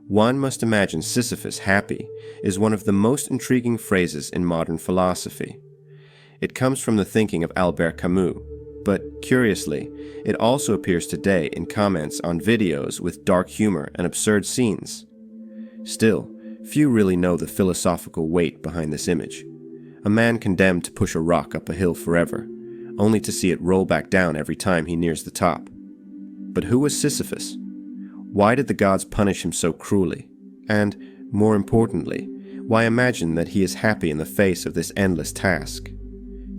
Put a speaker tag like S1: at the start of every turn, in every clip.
S1: "One must imagine Sisyphus happy" is one of the most intriguing phrases in modern philosophy. It comes from the thinking of Albert Camus, but curiously, it also appears today in comments on videos with dark humor and absurd scenes. Still, few really know the philosophical weight behind this image. A man condemned to push a rock up a hill forever, only to see it roll back down every time he nears the top. But who was Sisyphus? Why did the gods punish him so cruelly? And, more importantly, why imagine that he is happy in the face of this endless task?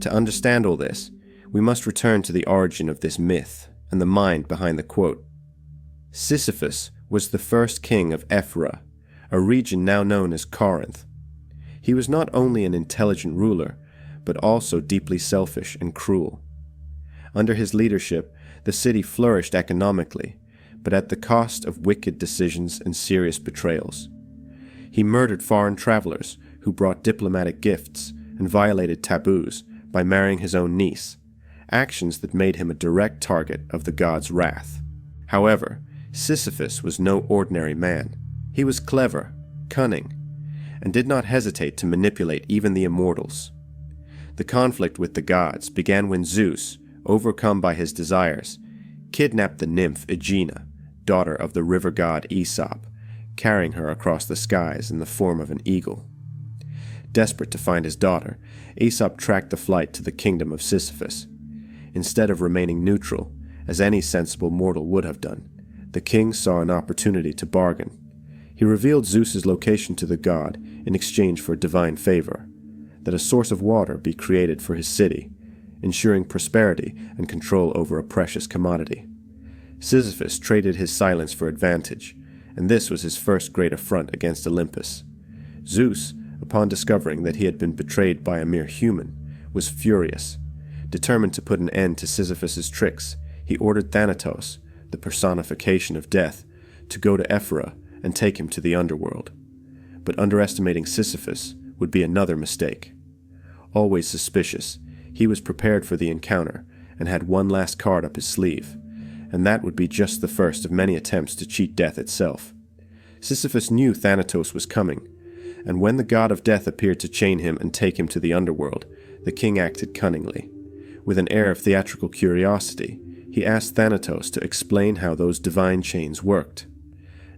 S1: To understand all this, we must return to the origin of this myth and the mind behind the quote. Sisyphus was the first king of Ephyra, a region now known as Corinth. He was not only an intelligent ruler, but also deeply selfish and cruel. Under his leadership, the city flourished economically, but at the cost of wicked decisions and serious betrayals. He murdered foreign travelers who brought diplomatic gifts and violated taboos by marrying his own niece, actions that made him a direct target of the gods' wrath. However, Sisyphus was no ordinary man. He was clever, cunning, and did not hesitate to manipulate even the immortals. The conflict with the gods began when Zeus, overcome by his desires, kidnapped the nymph Aegina, daughter of the river god Aesop, carrying her across the skies in the form of an eagle. Desperate to find his daughter, Aesop tracked the flight to the kingdom of Sisyphus. Instead of remaining neutral, as any sensible mortal would have done, the king saw an opportunity to bargain. He revealed Zeus's location to the god in exchange for divine favor, that a source of water be created for his city, ensuring prosperity and control over a precious commodity. Sisyphus traded his silence for advantage, and this was his first great affront against Olympus. Zeus, upon discovering that he had been betrayed by a mere human, was furious. Determined to put an end to Sisyphus's tricks, he ordered Thanatos, the personification of death, to go to Ephyra and take him to the underworld. But underestimating Sisyphus would be another mistake. Always suspicious, he was prepared for the encounter and had one last card up his sleeve, and that would be just the first of many attempts to cheat death itself. Sisyphus knew Thanatos was coming, and when the god of death appeared to chain him and take him to the underworld, the king acted cunningly. With an air of theatrical curiosity, he asked Thanatos to explain how those divine chains worked.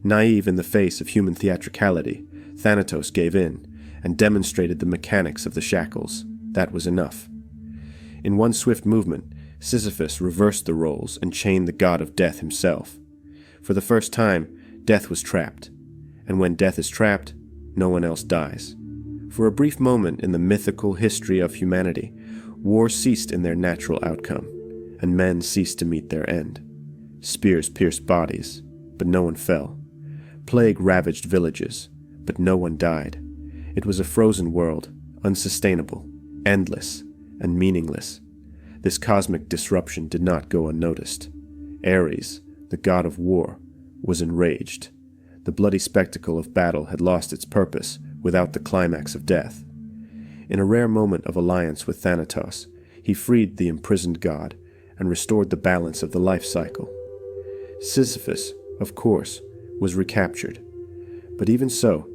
S1: Naive in the face of human theatricality, Thanatos gave in and demonstrated the mechanics of the shackles. That was enough. In one swift movement, Sisyphus reversed the roles and chained the god of death himself. For the first time, death was trapped, and when death is trapped, no one else dies. For a brief moment in the mythical history of humanity, wars ceased in their natural outcome, and men ceased to meet their end. Spears pierced bodies, but no one fell. Plague ravaged villages, but no one died. It was a frozen world, unsustainable, endless, and meaningless. This cosmic disruption did not go unnoticed. Ares, the god of war, was enraged. The bloody spectacle of battle had lost its purpose without the climax of death. In a rare moment of alliance with Thanatos, he freed the imprisoned god and restored the balance of the life cycle. Sisyphus, of course, was recaptured. But even so,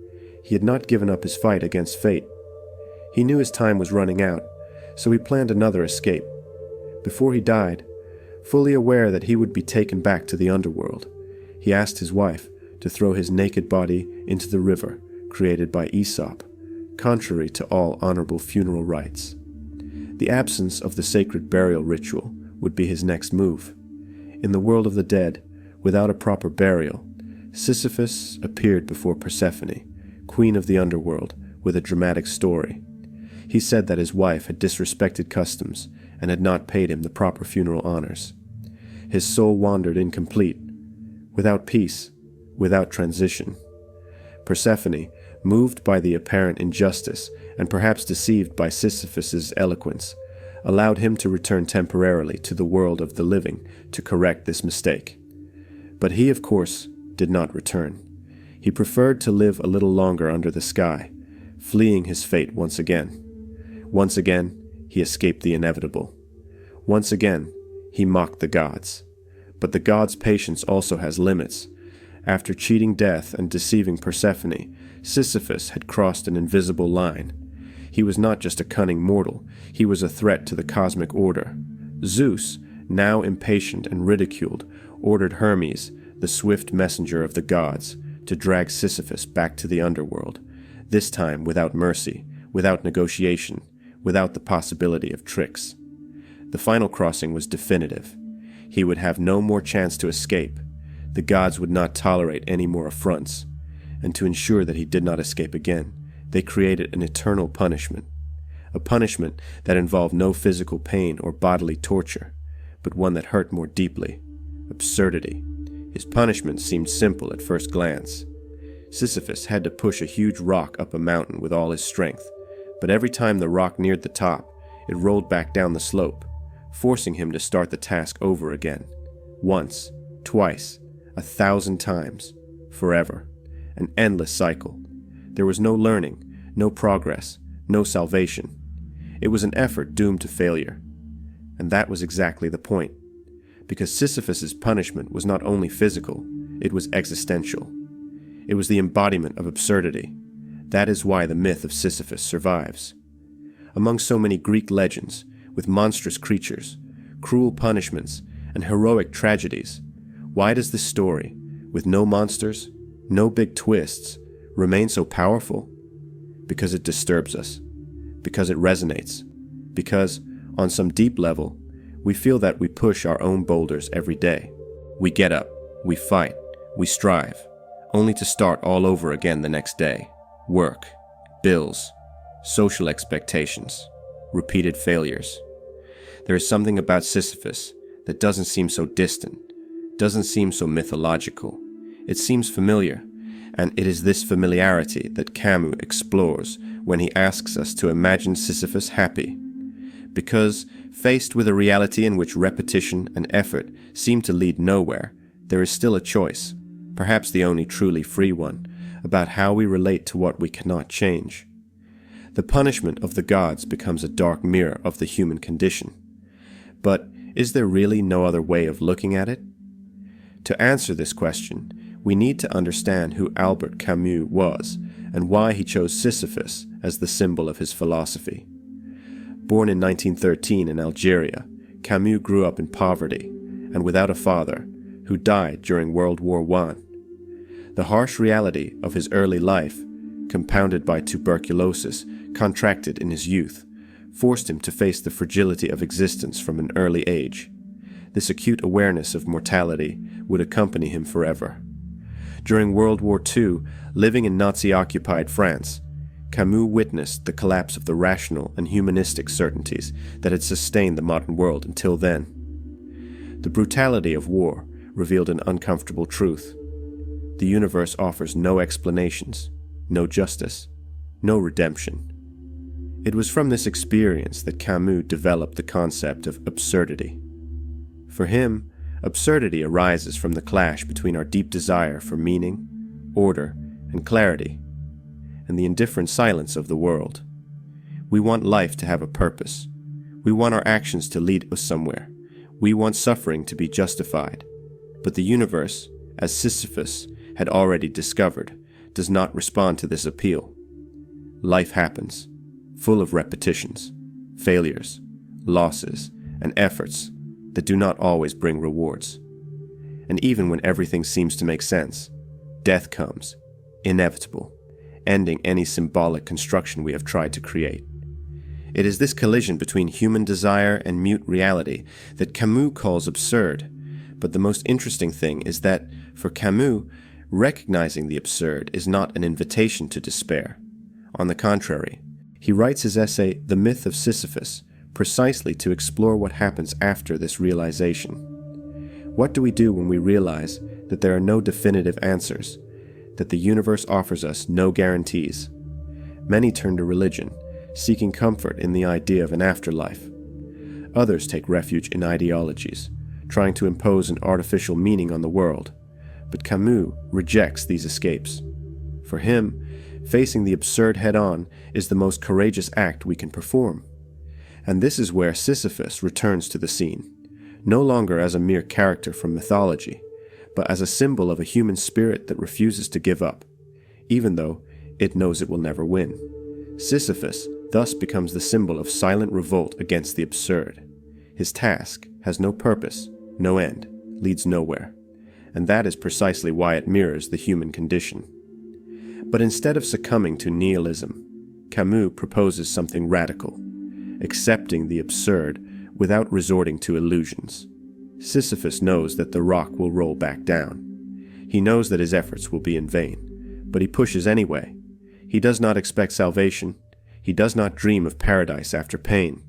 S1: he had not given up his fight against fate. He knew his time was running out, so he planned another escape. Before he died, fully aware that he would be taken back to the underworld, he asked his wife to throw his naked body into the river created by Aesop, contrary to all honorable funeral rites. The absence of the sacred burial ritual would be his next move. In the world of the dead, without a proper burial, Sisyphus appeared before Persephone, queen of the underworld, with a dramatic story. He said that his wife had disrespected customs and had not paid him the proper funeral honors. His soul wandered incomplete, without peace, without transition. Persephone, moved by the apparent injustice and perhaps deceived by Sisyphus's eloquence, allowed him to return temporarily to the world of the living to correct this mistake. But he, of course, did not return. He preferred to live a little longer under the sky, fleeing his fate once again. Once again, he escaped the inevitable. Once again, he mocked the gods. But the gods' patience also has limits, After cheating death and deceiving Persephone, Sisyphus had crossed an invisible line. He was not just a cunning mortal, he was a threat to the cosmic order. Zeus, now impatient and ridiculed, ordered Hermes, the swift messenger of the gods, to drag Sisyphus back to the underworld, this time without mercy, without negotiation, without the possibility of tricks. The final crossing was definitive. He would have no more chance to escape. The gods would not tolerate any more affronts, and to ensure that he did not escape again, they created an eternal punishment, a punishment that involved no physical pain or bodily torture, but one that hurt more deeply: absurdity. His punishment seemed simple at first glance. Sisyphus had to push a huge rock up a mountain with all his strength, but every time the rock neared the top, it rolled back down the slope, forcing him to start the task over again. Once, twice, 1,000 times, forever. An endless cycle. There was no learning, no progress, no salvation. It was an effort doomed to failure. And that was exactly the point. Because Sisyphus's punishment was not only physical, it was existential. It was the embodiment of absurdity. That is why the myth of Sisyphus survives. Among so many Greek legends, with monstrous creatures, cruel punishments, and heroic tragedies, why does this story, with no monsters, no big twists, remain so powerful? Because it disturbs us. Because it resonates. Because, on some deep level, we feel that we push our own boulders every day. We get up, we fight, we strive, only to start all over again the next day. Work, bills, social expectations, repeated failures. There is something about Sisyphus that doesn't seem so distant, doesn't seem so mythological. It seems familiar, and it is this familiarity that Camus explores when he asks us to imagine Sisyphus happy. Because, faced with a reality in which repetition and effort seem to lead nowhere, there is still a choice, perhaps the only truly free one, about how we relate to what we cannot change. The punishment of the gods becomes a dark mirror of the human condition. But is there really no other way of looking at it? To answer this question, we need to understand who Albert Camus was and why he chose Sisyphus as the symbol of his philosophy. Born in 1913 in Algeria, Camus grew up in poverty and without a father, who died during World War I. The harsh reality of his early life, compounded by tuberculosis contracted in his youth, forced him to face the fragility of existence from an early age. This acute awareness of mortality would accompany him forever. During World War II, living in Nazi-occupied France, Camus witnessed the collapse of the rational and humanistic certainties that had sustained the modern world until then. The brutality of war revealed an uncomfortable truth. The universe offers no explanations, no justice, no redemption. It was from this experience that Camus developed the concept of absurdity. For him, absurdity arises from the clash between our deep desire for meaning, order, and clarity, and the indifferent silence of the world. We want life to have a purpose. We want our actions to lead us somewhere. We want suffering to be justified. But the universe, as Sisyphus had already discovered, does not respond to this appeal. Life happens, full of repetitions, failures, losses, and efforts that do not always bring rewards. And even when everything seems to make sense, death comes, inevitable, ending any symbolic construction we have tried to create. It is this collision between human desire and mute reality that Camus calls absurd. But the most interesting thing is that, for Camus, recognizing the absurd is not an invitation to despair. On the contrary, he writes his essay, The Myth of Sisyphus, precisely to explore what happens after this realization. What do we do when we realize that there are no definitive answers, that the universe offers us no guarantees? Many turn to religion, seeking comfort in the idea of an afterlife. Others take refuge in ideologies, trying to impose an artificial meaning on the world. But Camus rejects these escapes. For him, facing the absurd head-on is the most courageous act we can perform. And this is where Sisyphus returns to the scene, no longer as a mere character from mythology, but as a symbol of a human spirit that refuses to give up, even though it knows it will never win. Sisyphus thus becomes the symbol of silent revolt against the absurd. His task has no purpose, no end, leads nowhere, and that is precisely why it mirrors the human condition. But instead of succumbing to nihilism, Camus proposes something radical, accepting the absurd without resorting to illusions. Sisyphus knows that the rock will roll back down. He knows that his efforts will be in vain, but he pushes anyway. He does not expect salvation. He does not dream of paradise after pain.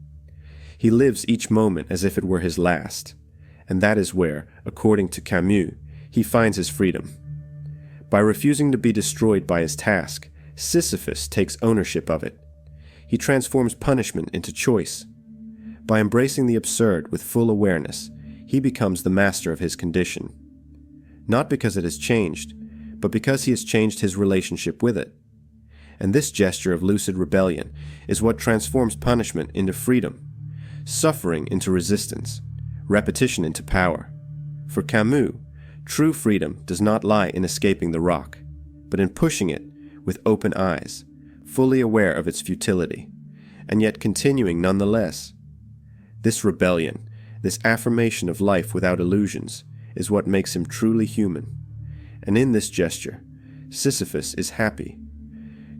S1: He lives each moment as if it were his last, and that is where, according to Camus, he finds his freedom. By refusing to be destroyed by his task, Sisyphus takes ownership of it. He transforms punishment into choice. By embracing the absurd with full awareness, he becomes the master of his condition. Not because it has changed, but because he has changed his relationship with it. And this gesture of lucid rebellion is what transforms punishment into freedom, suffering into resistance, repetition into power. For Camus, true freedom does not lie in escaping the rock, but in pushing it with open eyes, fully aware of its futility, and yet continuing nonetheless. This rebellion, this affirmation of life without illusions, is what makes him truly human. And in this gesture, Sisyphus is happy.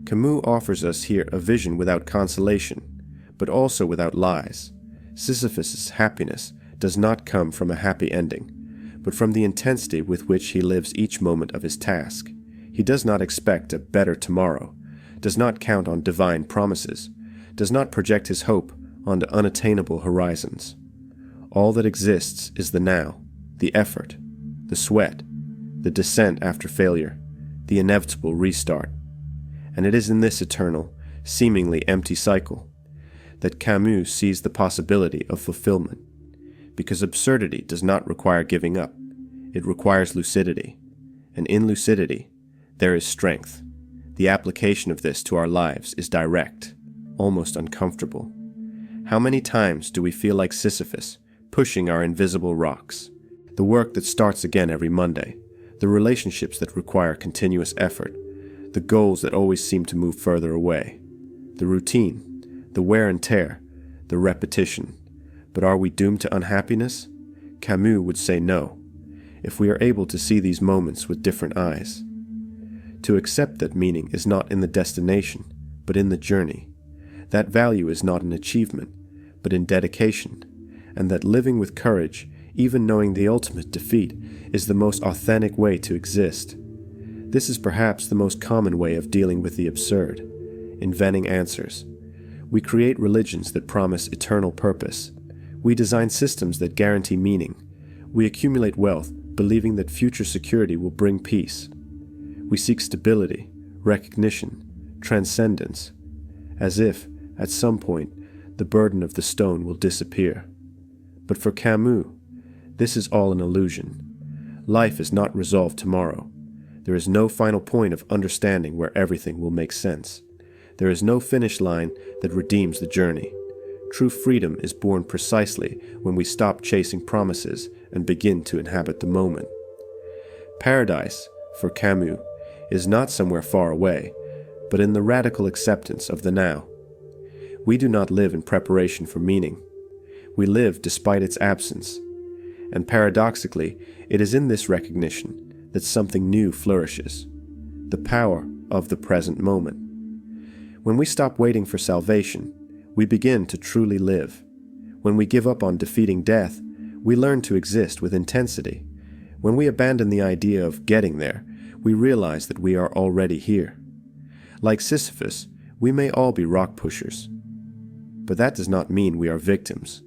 S1: Camus offers us here a vision without consolation, but also without lies. Sisyphus's happiness does not come from a happy ending, but from the intensity with which he lives each moment of his task. He does not expect a better tomorrow, does not count on divine promises, does not project his hope onto unattainable horizons. All that exists is the now, the effort, the sweat, the descent after failure, the inevitable restart. And it is in this eternal, seemingly empty cycle that Camus sees the possibility of fulfillment, because absurdity does not require giving up, it requires lucidity, and in lucidity there is strength. The application of this to our lives is direct, almost uncomfortable. How many times do we feel like Sisyphus, pushing our invisible rocks? The work that starts again every Monday, the relationships that require continuous effort, the goals that always seem to move further away, the routine, the wear and tear, the repetition. But are we doomed to unhappiness? Camus would say no, if we are able to see these moments with different eyes. To accept that meaning is not in the destination, but in the journey. That value is not in achievement, but in dedication, and that living with courage, even knowing the ultimate defeat, is the most authentic way to exist. This is perhaps the most common way of dealing with the absurd, inventing answers. We create religions that promise eternal purpose. We design systems that guarantee meaning. We accumulate wealth, believing that future security will bring peace. We seek stability, recognition, transcendence, as if, at some point, the burden of the stone will disappear. But for Camus, this is all an illusion. Life is not resolved tomorrow. There is no final point of understanding where everything will make sense. There is no finish line that redeems the journey. True freedom is born precisely when we stop chasing promises and begin to inhabit the moment. Paradise, for Camus, is not somewhere far away, but in the radical acceptance of the now. We do not live in preparation for meaning. We live despite its absence. And paradoxically, it is in this recognition that something new flourishes, the power of the present moment. When we stop waiting for salvation, we begin to truly live. When we give up on defeating death, we learn to exist with intensity. When we abandon the idea of getting there, we realize that we are already here. Like Sisyphus, we may all be rock pushers. But that does not mean we are victims.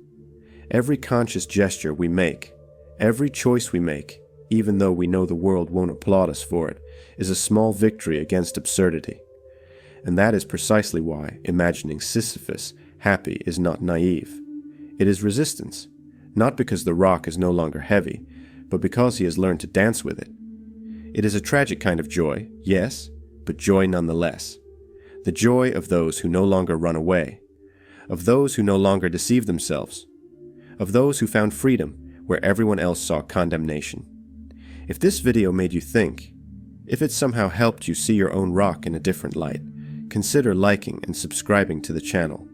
S1: Every conscious gesture we make, every choice we make, even though we know the world won't applaud us for it, is a small victory against absurdity. And that is precisely why imagining Sisyphus happy is not naive. It is resistance, not because the rock is no longer heavy, but because he has learned to dance with it. It is a tragic kind of joy, yes, but joy nonetheless. The joy of those who no longer run away, of those who no longer deceive themselves, of those who found freedom where everyone else saw condemnation. If this video made you think, if it somehow helped you see your own rock in a different light, consider liking and subscribing to the channel.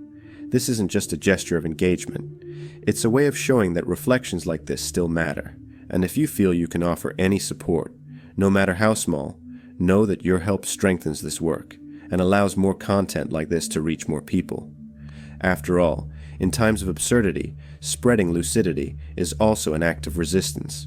S1: This isn't just a gesture of engagement. It's a way of showing that reflections like this still matter. And if you feel you can offer any support, no matter how small, know that your help strengthens this work and allows more content like this to reach more people. After all, in times of absurdity, spreading lucidity is also an act of resistance.